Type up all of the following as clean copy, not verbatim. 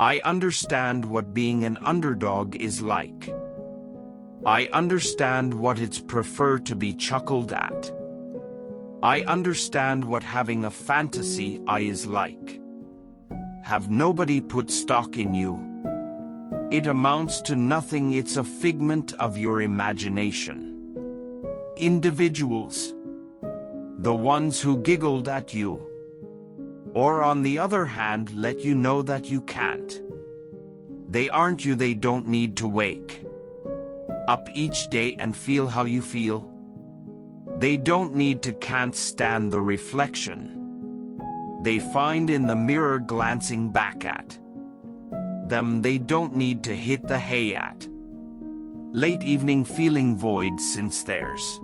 I understand what being an underdog is like. I understand what it's prefer to be chuckled at. I understand what having a fantasy I is like. Have nobody put stock in you. It amounts to nothing, it's a figment of your imagination. Individuals, the ones who giggled at you, or on the other hand let you know that you can't. They aren't you, they don't need to wake up each day and feel how you feel. They don't need to can't stand the reflection they find in the mirror glancing back at them. They don't need to hit the hay at late evening feeling void, since there's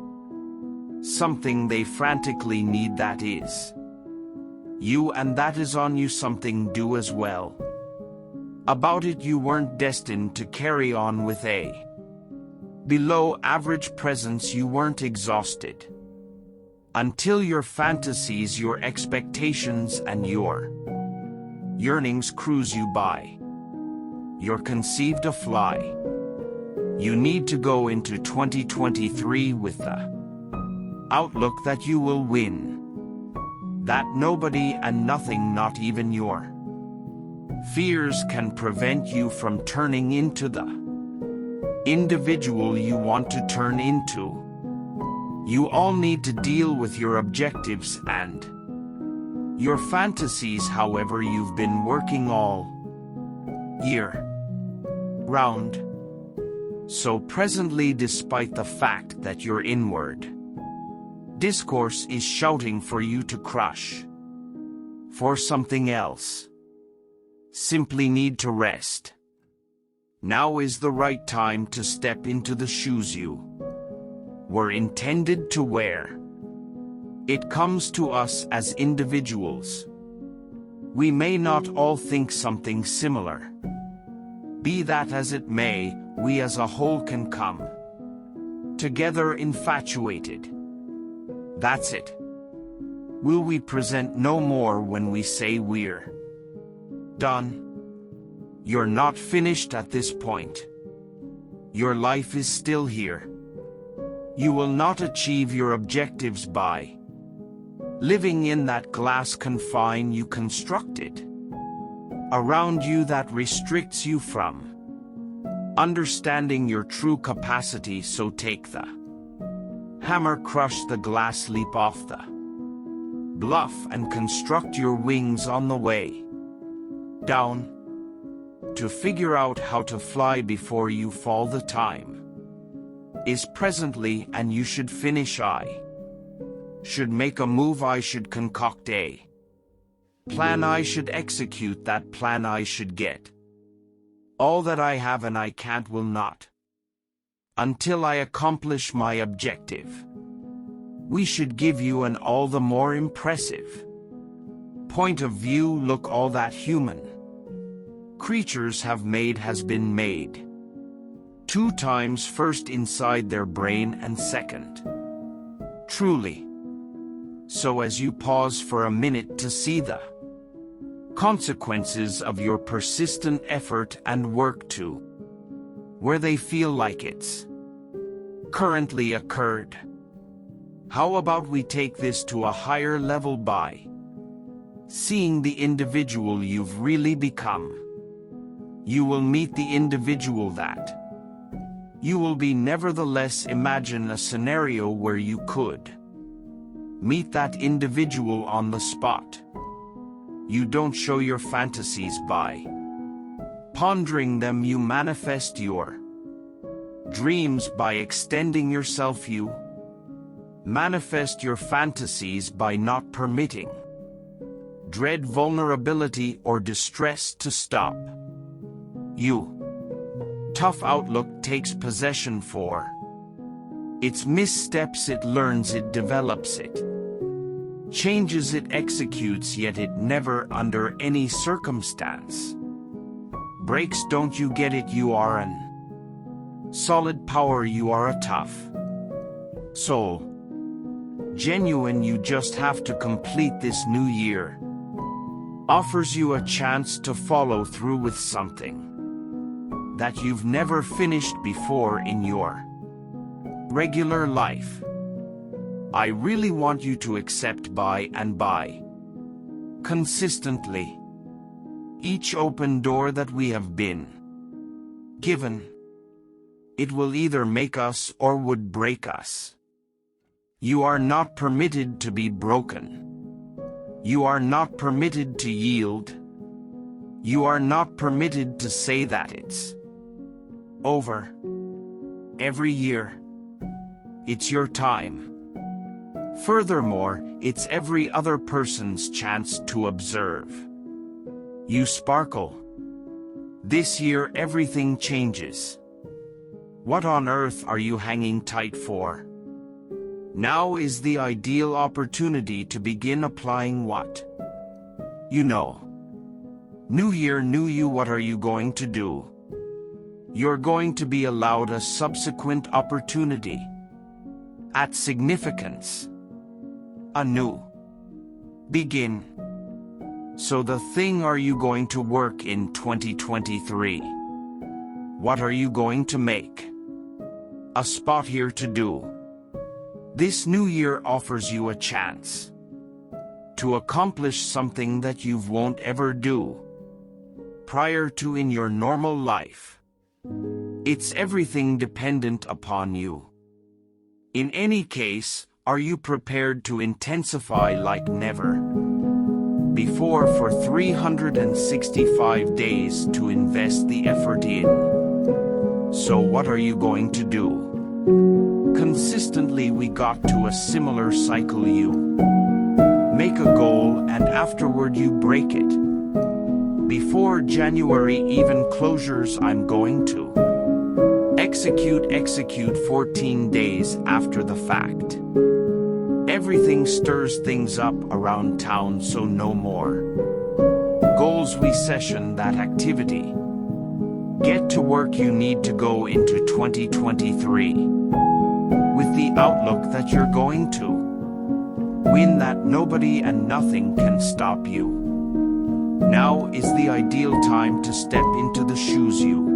something they frantically need, that is you, and that is on you something do as well about it. You weren't destined to carry on with a below average presence. You weren't exhausted until your fantasies, your expectations and your yearnings cruise you by. You're conceived a fly. You need to go into 2023 with the outlook that you will win, that nobody and nothing, not even your fears, can prevent you from turning into the individual you want to turn into. You all need to deal with your objectives and your fantasies, however you've been working all year round. So presently, despite the fact that your inward discourse is shouting for you to crush for something else, simply need to rest. Now is the right time to step into the shoes you were intended to wear. It comes to us as individuals. We may not all think something similar. Be that as it may, we as a whole can come together infatuated. That's it. Will we present no more when we say we're done? You're not finished at this point. Your life is still here. You will not achieve your objectives by living in that glass confine you constructed around you that restricts you from understanding your true capacity. So take the hammer, crush the glass, leap off the bluff and construct your wings on the way down to figure out how to fly before you fall. The time is presently, and you should finish. I should make a move. I should concoct a plan. I should execute that plan. I should get all that I have, and I can't, will not, until I accomplish my objective. We should give you an all the more impressive point of view. Look, all that human creatures have made has been made 2 times, first inside their brain and second truly. So as you pause for a minute to see the consequences of your persistent effort and work to where they feel like it's currently occurred, how about we take this to a higher level by seeing the individual you've really become? You will meet the individual that you will be. Nevertheless, imagine a scenario where you could meet that individual on the spot. You don't show your fantasies by pondering them. You manifest your dreams by extending yourself. You manifest your fantasies by not permitting dread, vulnerability, or distress to stop you. Tough outlook takes possession for its missteps. It learns, it develops, it changes, it executes, yet it never under any circumstance breaks. Don't you get it? You are an solid power. You are a tough soul. Genuine. You just have to complete this new year offers you a chance to follow through with something that you've never finished before in your regular life. I really want you to accept by and by, consistently, each open door that we have been given. It will either make us or would break us. You are not permitted to be broken. You are not permitted to yield. You are not permitted to say that it's over. Every year, it's your time. Furthermore, it's every other person's chance to observe. You sparkle. This year everything changes. What on earth are you hanging tight for? Now is the ideal opportunity to begin applying what you know. New year, new you. What are you going to do? You're going to be allowed a subsequent opportunity at significance. A new begin. So the thing are you going to work in 2023? What are you going to make a spot here to do? This new year offers you a chance to accomplish something that you won't ever do prior to in your normal life. It's everything dependent upon you. In any case, are you prepared to intensify like never before for 365 days to invest the effort in? So what are you going to do? Consistently we got to a similar cycle. You make a goal and afterward you break it. Before January even closures, I'm going to execute 14 days after the fact. Everything stirs things up around town, so no more goals. We session that activity. Get to work. You need to go into 2023 with the outlook that you're going to win, that nobody and nothing can stop you. Now is the ideal time to step into the shoes you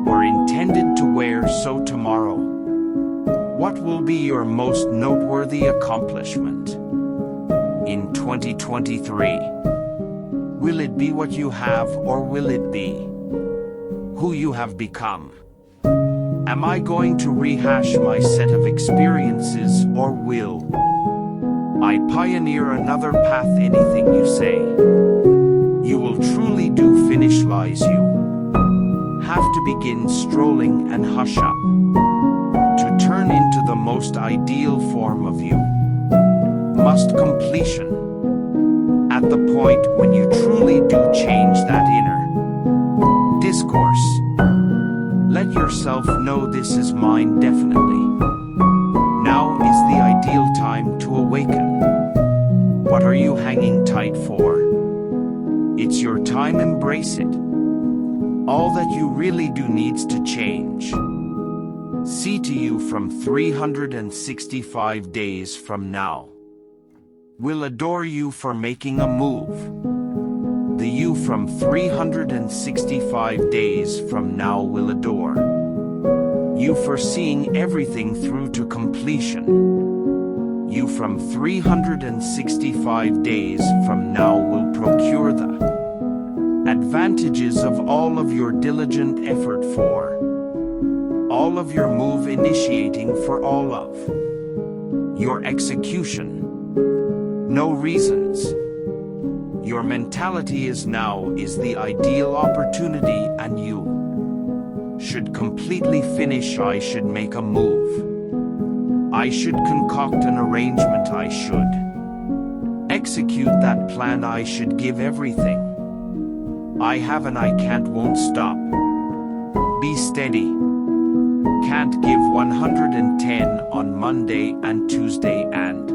were intended to wear. So tomorrow, what will be your most noteworthy accomplishment in 2023? Will it be what you have, or will it be who you have become? Am I going to rehash my set of experiences, or will I pioneer another path? Anything you say, you will truly do. Finishlize. You have to begin strolling and hush up to turn into the most ideal form of you. Must completion at the point when you truly do change that inner discourse. Let yourself know this is mine definitely. Now is the ideal time to awaken. What are you hanging tight for? It's your time. Embrace it. All that you really do needs to change. See to you from 365 days from now. Will adore you for making a move. The you from 365 days from now will adore you for seeing everything through to completion. You from 365 days from now will procure the advantages of all of your diligent effort for all of your move initiating, for all of your execution. No reasons. Your mentality is now is the ideal opportunity, and you should completely finish. I should make a move. I should concoct an arrangement. I should execute that plan. I should give everything I have, and I can't, won't stop. Be steady. Can't give 110 on Monday and Tuesday, and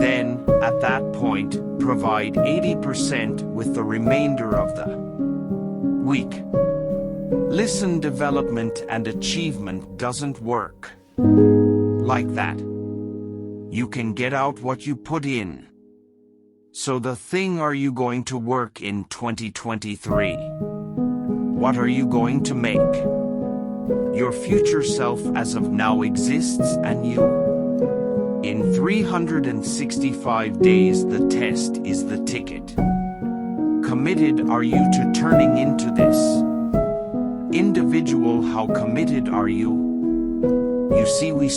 then, at that point, provide 80% with the remainder of the week. Listen, development and achievement doesn't work like that. You can get out what you put in. So the thing are you going to work in 2023? What are you going to make? Your future self as of now exists, and you. In 365 days the test is the ticket. Committed are you to turning into this individual? How committed are you? You see, we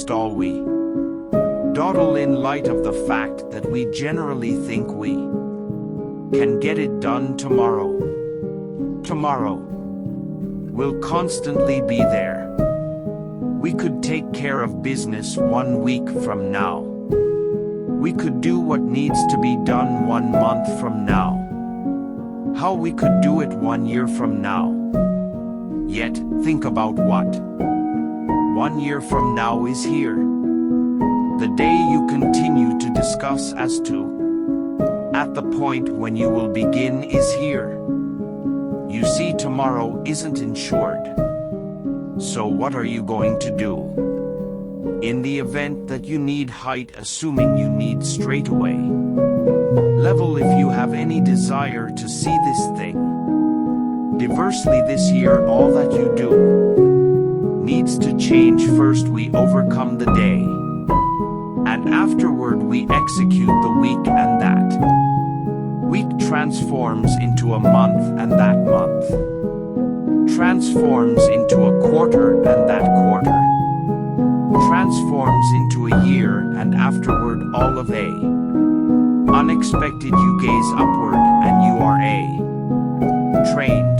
dawdle in light of the fact that we generally think we can get it done tomorrow. Tomorrow will constantly be there. We could take care of business 1 week from now. We could do what needs to be done 1 month from now. How we could do it 1 year from now. Yet, think about what 1 year from now is here. The day you continue to discuss as to at the point when you will begin is here. You see, tomorrow isn't insured. So what are you going to do? In the event that you need height, assuming you need straightaway level, if you have any desire to see this thing diversely this year, all that you do needs to change. First we overcome the day, and afterward we execute the week, and that week transforms into a month, and that month transforms into a quarter, and that quarter transforms into a year, and afterward all of a unexpected. You gaze upward, and you are a trained,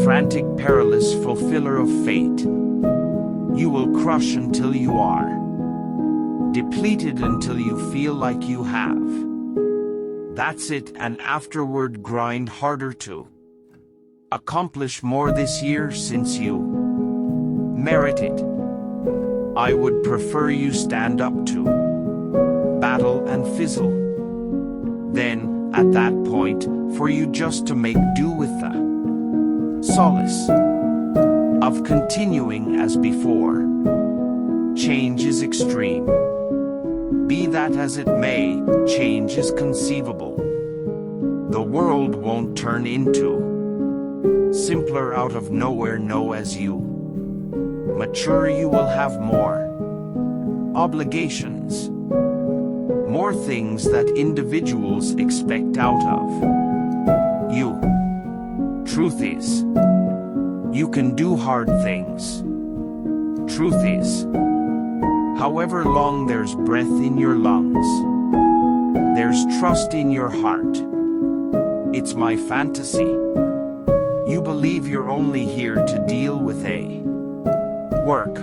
frantic, perilous fulfiller of fate. You will crush until you are depleted, until you feel like you have. That's it, and afterward grind harder to accomplish more this year, since you merit it. I would prefer you stand up to battle and fizzle. Then, at that point, for you just to make do with the solace of continuing as before. Change is extreme. Be that as it may, change is conceivable. The world won't turn into simpler out of nowhere. No, as you mature you will have more obligations, more things that individuals expect out of you. Truth is, you can do hard things. Truth is, however long there's breath in your lungs, there's trust in your heart. It's my fantasy. You believe you're only here to deal with a work,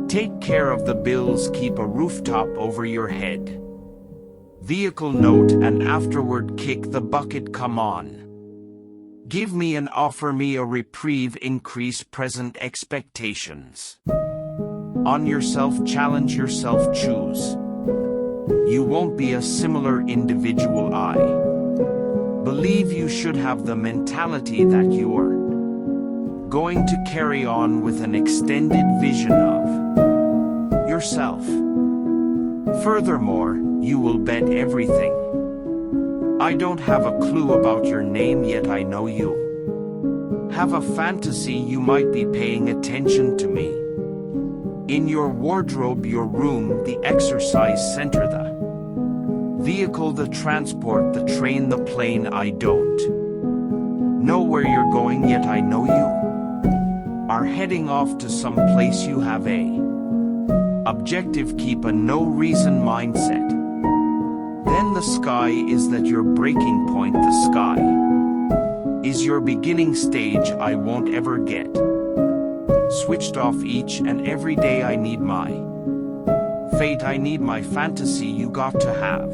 take care of the bills, keep a rooftop over your head, vehicle note, and afterward kick the bucket. Come on. Give me and offer me a reprieve, increase present expectations on yourself, challenge yourself, choose. You won't be a similar individual. I believe you should have the mentality that you're going to carry on with an extended vision of yourself. Furthermore, you will bet everything. I don't have a clue about your name yet. I know you have a fantasy you might be paying attention to me. In your wardrobe, your room, the exercise center, the vehicle, the transport, the train, the plane. I don't know where you're going yet. I know you are heading off to some place. You have a objective. Keep a no reason mindset. Then the sky is that your breaking point. The sky is your beginning stage. I won't ever get switched off each and every day. I need my fate. I need my fantasy. You got to have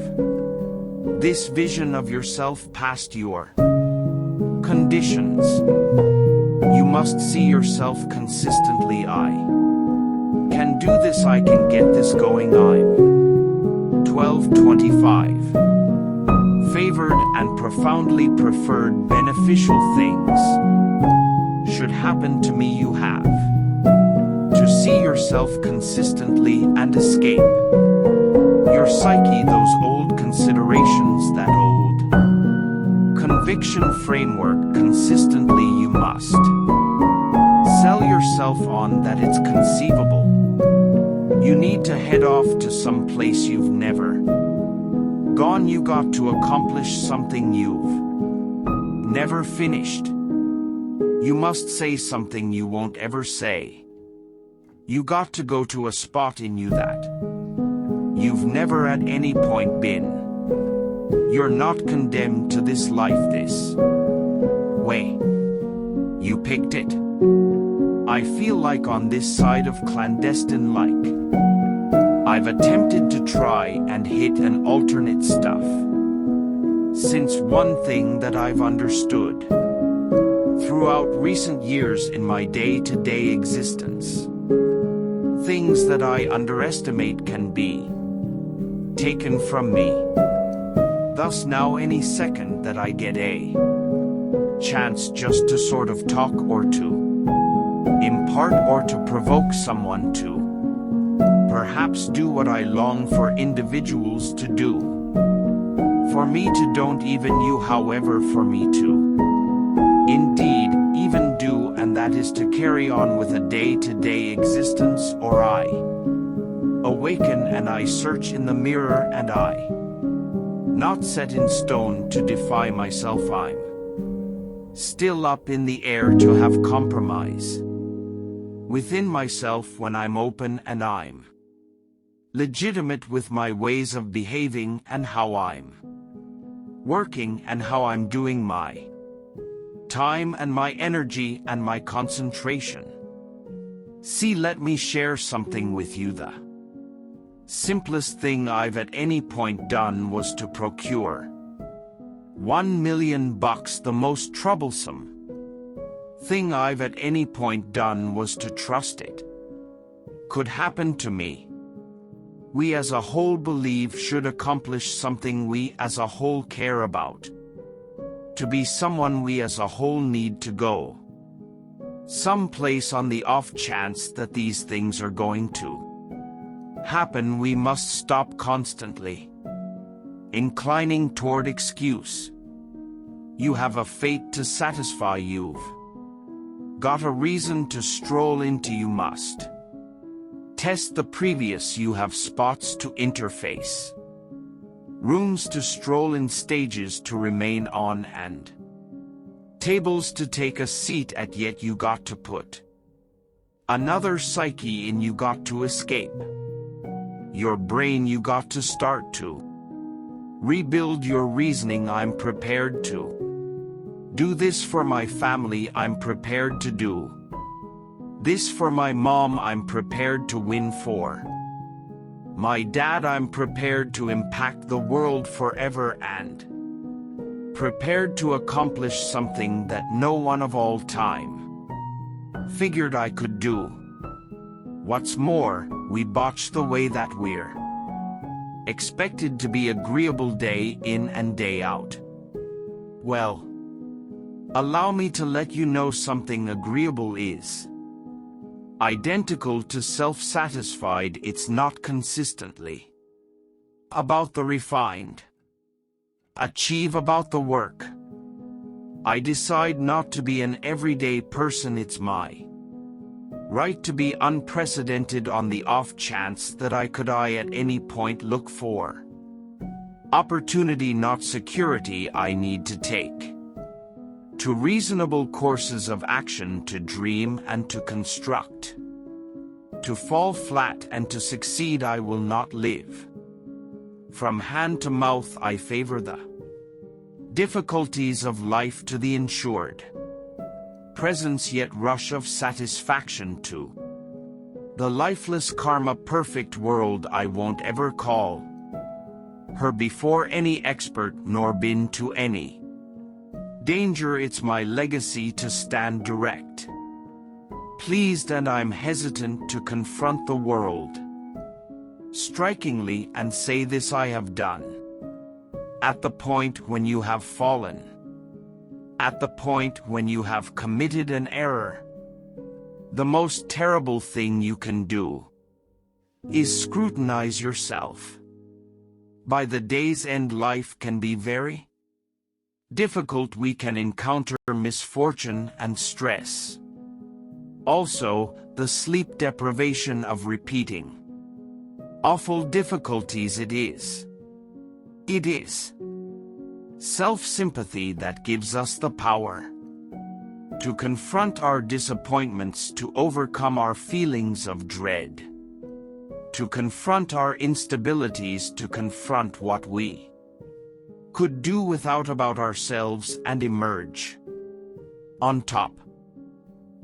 this vision of yourself past your conditions. You must see yourself consistently. I can do this. I can get this going. I'm 1225. Favored and profoundly preferred. Beneficial things should happen to me. You have to see yourself consistently and escape your psyche, those old considerations that old conviction framework consistently you must sell yourself on that it's conceivable. You need to head off to some place you've never gone. You got to accomplish something you've never finished. You must say something you won't ever say. You got to go to a spot in you that you've never at any point been. You're not condemned to this life this way. You picked it. I feel like on this side of clandestine I've attempted to try and hit an alternate stuff. Since one thing that I've understood throughout recent years in my day-to-day existence, things that I underestimate can be taken from me. Thus now any second that I get a chance just to sort of talk or to impart or to provoke someone to perhaps do what I long for individuals to do. For me to don't even you, however, for me to indeed even do, and that is to carry on with a day-to-day existence. Or I awaken and I search in the mirror and I not set in stone to defy myself. I'm still up in the air to have compromise within myself when I'm open and I'm legitimate with my ways of behaving and how I'm working and how I'm doing my time and my energy and my concentration. See, let me share something with you. The simplest thing I've at any point done was to procure $1 million. The most troublesome thing I've at any point done was to trust it could happen to me. We as a whole believe should accomplish something we as a whole care about. To be someone we as a whole need to go someplace. On the off chance that these things are going to happen, we must stop constantly inclining toward excuse. You have a fate to satisfy. You've got a reason to stroll into. You must test the previous. You have spots to interface, rooms to stroll in, stages to remain on, and tables to take a seat at. Yet you got to put another psyche in. You got to escape your brain. You got to start to rebuild your reasoning. I'm prepared to do this for my family. I'm prepared to do this for my mom. I'm prepared to win for my dad. I'm prepared to impact the world forever and prepared to accomplish something that no one of all time figured I could do. What's more, we botch the way that we're expected to be agreeable day in and day out. Well, allow me to let you know something. Agreeable is identical to self-satisfied. It's not consistently about the refined achieve about the work. I decide not to be an everyday person. It's my right to be unprecedented. On the off chance that I could at any point look for opportunity, not security, I need to take to reasonable courses of action, to dream and to construct. To fall flat and to succeed, I will not live from hand to mouth. I favor the difficulties of life to the ensured presence, yet rush of satisfaction to the lifeless karma perfect world. I won't ever call her before any expert, nor been to any danger. It's my legacy to stand direct, pleased, and I'm hesitant to confront the world strikingly and say this I have done. At the point when you have fallen, at the point when you have committed an error, the most terrible thing you can do is scrutinize yourself. By the day's end, life can be very difficult. We can encounter misfortune and stress. Also, the sleep deprivation of repeating awful difficulties. It is self-sympathy that gives us the power to confront our disappointments, to overcome our feelings of dread, to confront our instabilities, to confront what we could do without about ourselves and emerge on top.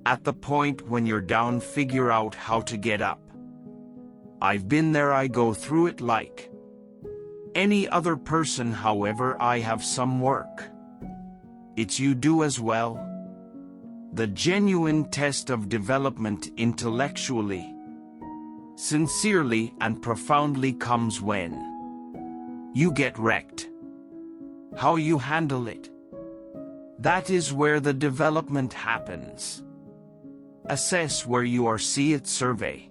At the point when you're down, figure out how to get up. I've been there. I go through it like any other person. However, I have some work. It's you do as well. The genuine test of development intellectually, sincerely and profoundly comes when you get wrecked. How you handle it, that is where the development happens. Assess where you are. See it. Survey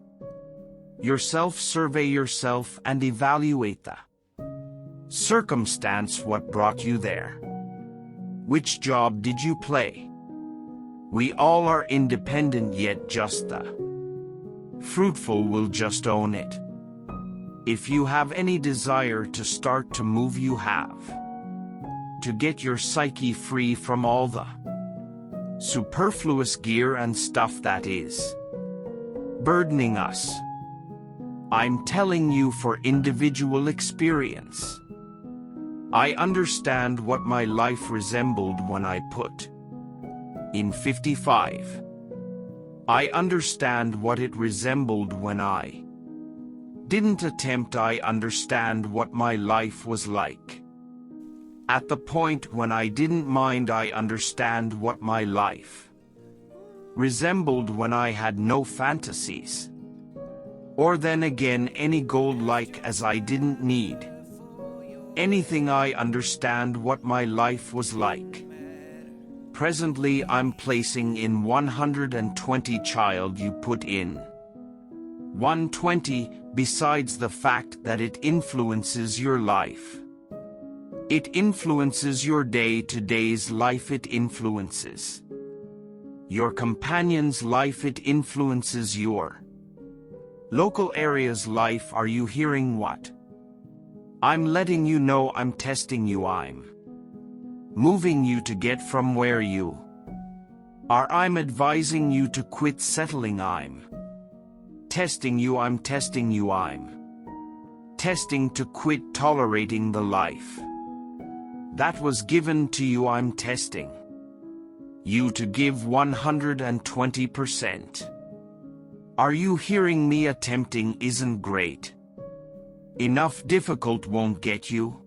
yourself and evaluate the circumstance. What brought you there? Which job did you play? We all are independent, yet just the fruitful will just own it. If you have any desire to start to move, you have to get your psyche free from all the superfluous gear and stuff that is burdening us. I'm telling you for individual experience. I understand what my life resembled when I put in 55. I understand what it resembled when I didn't attempt. I understand what my life was like at the point when I didn't mind. I understand what my life resembled when I had no fantasies, or then again any goal, like as I didn't need anything. I understand what my life was like. Presently I'm placing in 120. Child, you put in 120. Besides the fact that it influences your life, it influences your day-to-day's life, it influences your companion's life, it influences your local area's life. Are you hearing what I'm letting you know? I'm testing you. I'm moving you to get from where you are. I'm advising you to quit settling. I'm testing you. I'm testing you. I'm testing to quit tolerating the life that was given to you. I'm testing you to give 120%. Are you hearing me? Attempting isn't great enough. Difficult won't get you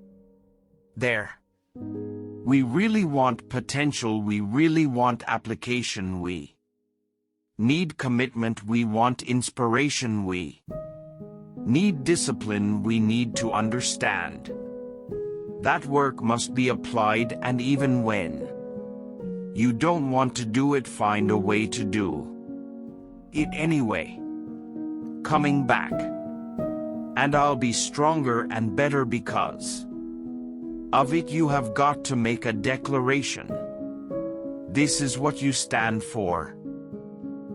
there. We really want potential. We really want application. We need commitment. We want inspiration. We need discipline. We need to understand that work must be applied, and even when you don't want to do it, find a way to do it anyway. Coming back, and I'll be stronger and better because of it. You have got to make a declaration. This is what you stand for.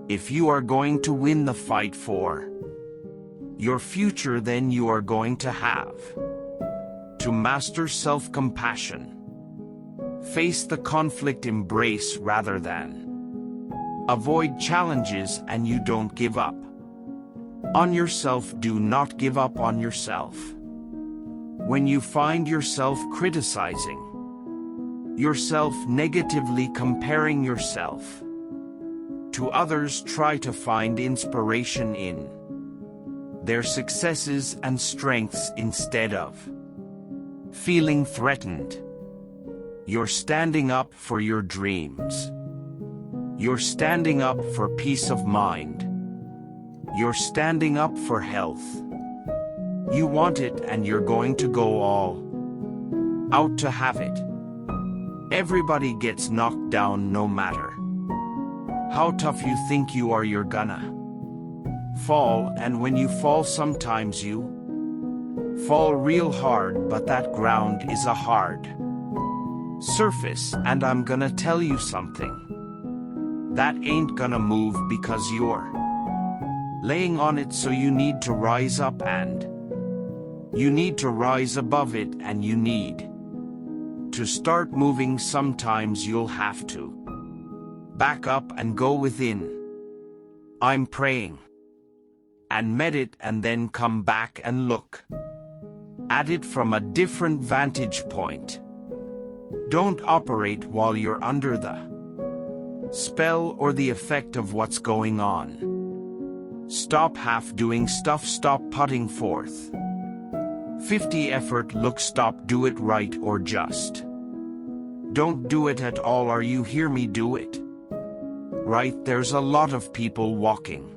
If you are going to win the fight for your future, then you are going to have to master self-compassion. Face the conflict, embrace rather than avoid challenges, and you don't give up on yourself. Do not give up on yourself. When you find yourself criticizing yourself negatively, comparing yourself to others, try to find inspiration in their successes and strengths instead of feeling threatened. You're standing up for your dreams. You're standing up for peace of mind. You're standing up for health. You want it, and you're going to go all out to have it. Everybody gets knocked down, no matter how tough you think you are. You're gonna fall, and when you fall, sometimes you Fall real hard, but that ground is a hard surface, and I'm gonna tell you something. That ain't gonna move because you're laying on it, so you need to rise up, and you need to rise above it, and you need to start moving. Sometimes you'll have to back up and go within. I'm praying and meditate, and then come back and look at it from a different vantage point. Don't operate while you're under the spell or the effect of what's going on. Stop half doing stuff, stop putting forth 50 effort. Look, stop, do it right, or just don't do it at all. Are you hear me? Do it right. There's a lot of people walking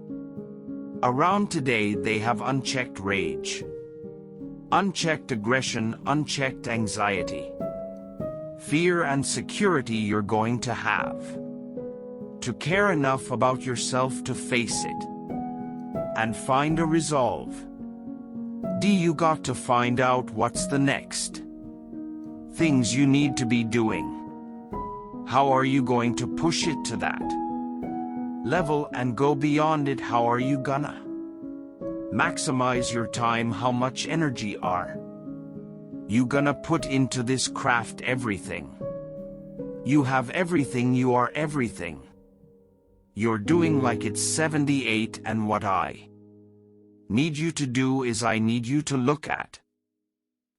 around today. They have unchecked rage, unchecked aggression, unchecked anxiety, fear, and security. You're going to have to care enough about yourself to face it and find a resolve. You got to find out what's the next things you need to be doing. How are you going to push it to that level and go beyond it? How are you gonna maximize your time? How much energy are you gonna put into this craft? Everything. You have everything. You are everything. You're doing like it's 78, and what I need you to do is I need you to look at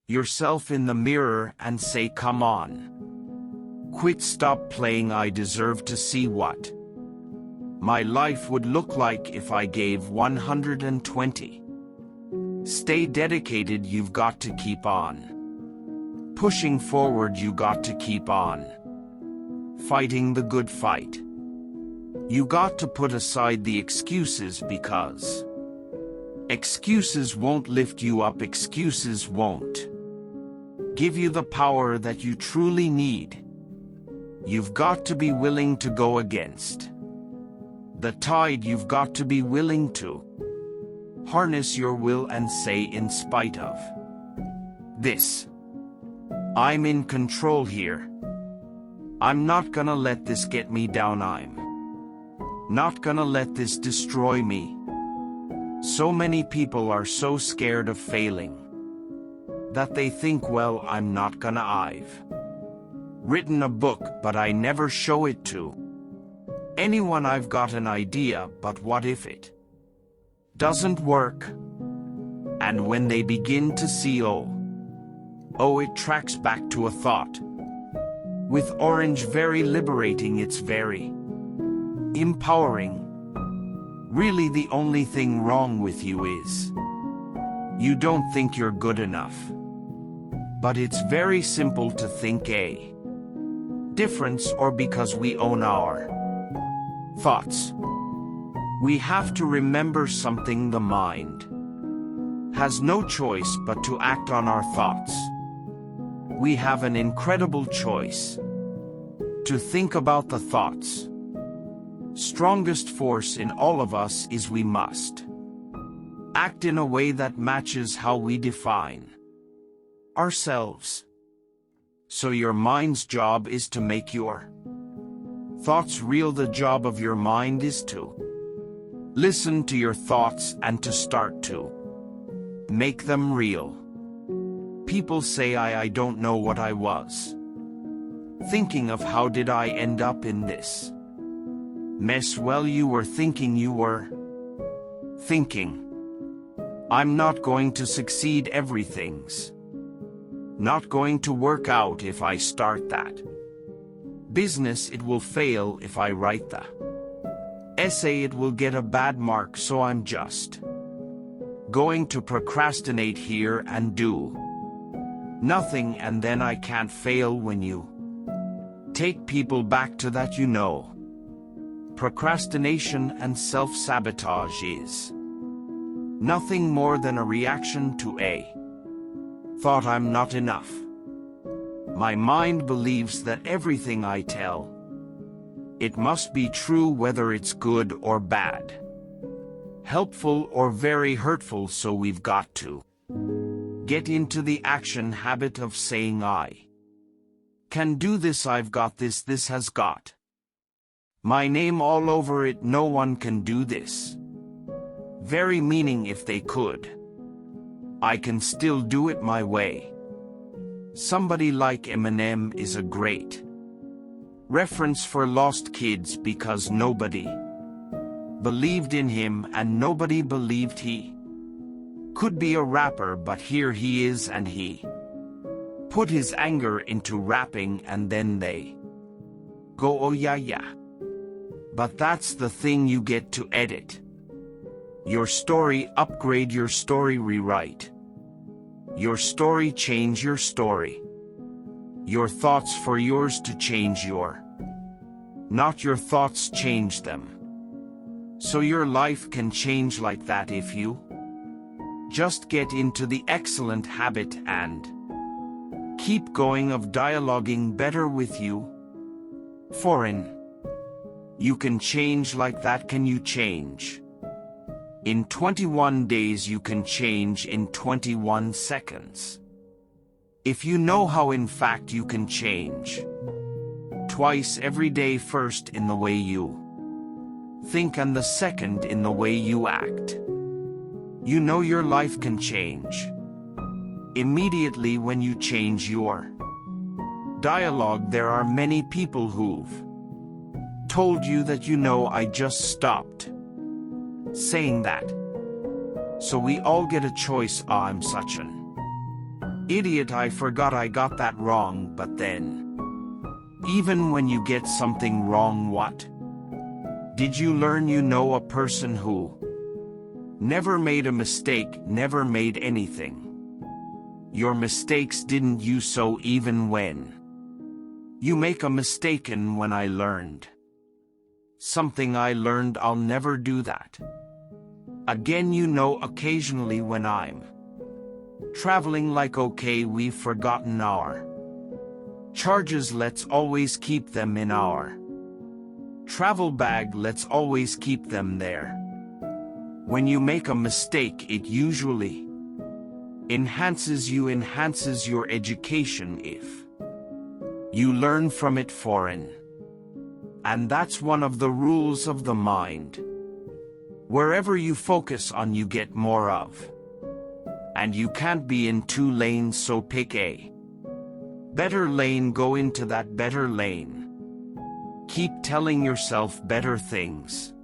yourself in the mirror and say, come on. Quit, stop playing. I deserve to see what my life would look like if I gave 120. Stay dedicated. You've got to keep on pushing forward. You got to keep on fighting the good fight. You got to put aside the excuses, because excuses won't lift you up. Excuses won't give you the power that you truly need. You've got to be willing to go against the tide. You've got to be willing to harness your will and say, in spite of this, I'm in control here. I'm not gonna let this get me down. I'm not gonna let this destroy me. So many people are so scared of failing that they think, well, I'm not gonna. I've written a book, but I never show it to anyone. I've got an idea, but what if it doesn't work? And when they begin to see, it tracks back to a thought. With orange, very liberating. It's very empowering. Really, the only thing wrong with you is you don't think you're good enough. But it's very simple to think a difference, or because we own our thoughts. We have to remember something: the mind has no choice but to act on our thoughts. We have an incredible choice to think about the thoughts. Strongest force in all of us is we must act in a way that matches how we define ourselves. So your mind's job is to make your thoughts real. The job of your mind is to listen to your thoughts and to start to make them real. People say, I don't know what I was thinking of. How did I end up in this mess? Well, you were thinking. I'm not going to succeed. Everything's not going to work out if I start that business. It will fail if I write the essay. It will get a bad mark. So I'm just going to procrastinate here and do nothing, and then I can't fail. When you take people back to that, procrastination and self-sabotage is nothing more than a reaction to a thought: I'm not enough. My mind believes that everything I tell it must be true, whether it's good or bad, helpful or very hurtful. So we've got to Get into the action habit of saying I can do this, I've got this, this has got my name all over it, no one can do this. Very meaning if they could, I can still do it my way. Somebody like Eminem is a great reference for lost kids because nobody believed in him and nobody believed he could be a rapper, but here he is and he put his anger into rapping and then they go, oh yeah yeah. But that's the thing, you get to edit your story, upgrade your story, rewrite your story, change your story. Your thoughts for yours to change not your thoughts, change them. So your life can change like that if you just get into the excellent habit and keep going of dialoguing better with you. Foreign. You can change like that. Can you change? In 21 days you can change in 21 seconds. If you know how, in fact you can change twice every day, first in the way you think and the second in the way you act. You know your life can change immediately when you change your dialogue. There are many people who've told you that, you know, I just stopped saying that. So we all get a choice. I'm such an idiot, I forgot I got that wrong. But then, even when you get something wrong, what did you learn? You know, a person who never made a mistake never made anything. Your mistakes didn't you? So even when you make a mistake, and when I learned something, I learned I'll never do that again. You know, occasionally when I'm traveling, like, okay, we've forgotten our charges, let's always keep them in our travel bag, let's always keep them there. When you make a mistake, it usually enhances your education if you learn from it. Foreign. And that's one of the rules of the mind. Wherever you focus on, you get more of. And you can't be in two lanes, so pick a better lane, go into that better lane. Keep telling yourself better things.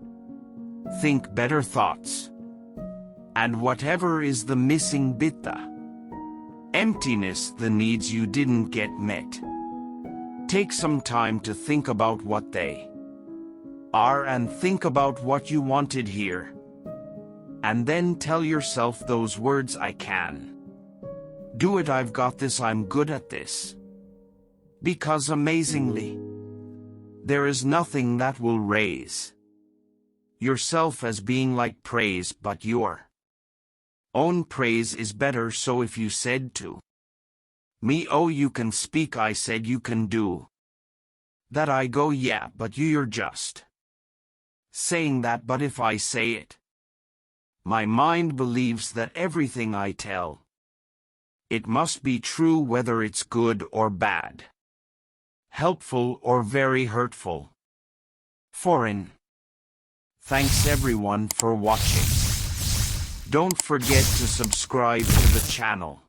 Think better thoughts. And whatever is the missing bit, the emptiness, the needs you didn't get met, take some time to think about what they are and think about what you wanted here. And then tell yourself those words: I can do it, I've got this, I'm good at this. Because amazingly, there is nothing that will raise yourself as being like praise, but your own praise is better. So if you said to me, oh, you can speak, I said you can do that, I go, yeah, but you're just saying that. But if I say it, my mind believes that everything I tell it must be true, whether it's good or bad, helpful or very hurtful. Foreign. Thanks everyone for watching. Don't forget to subscribe to the channel.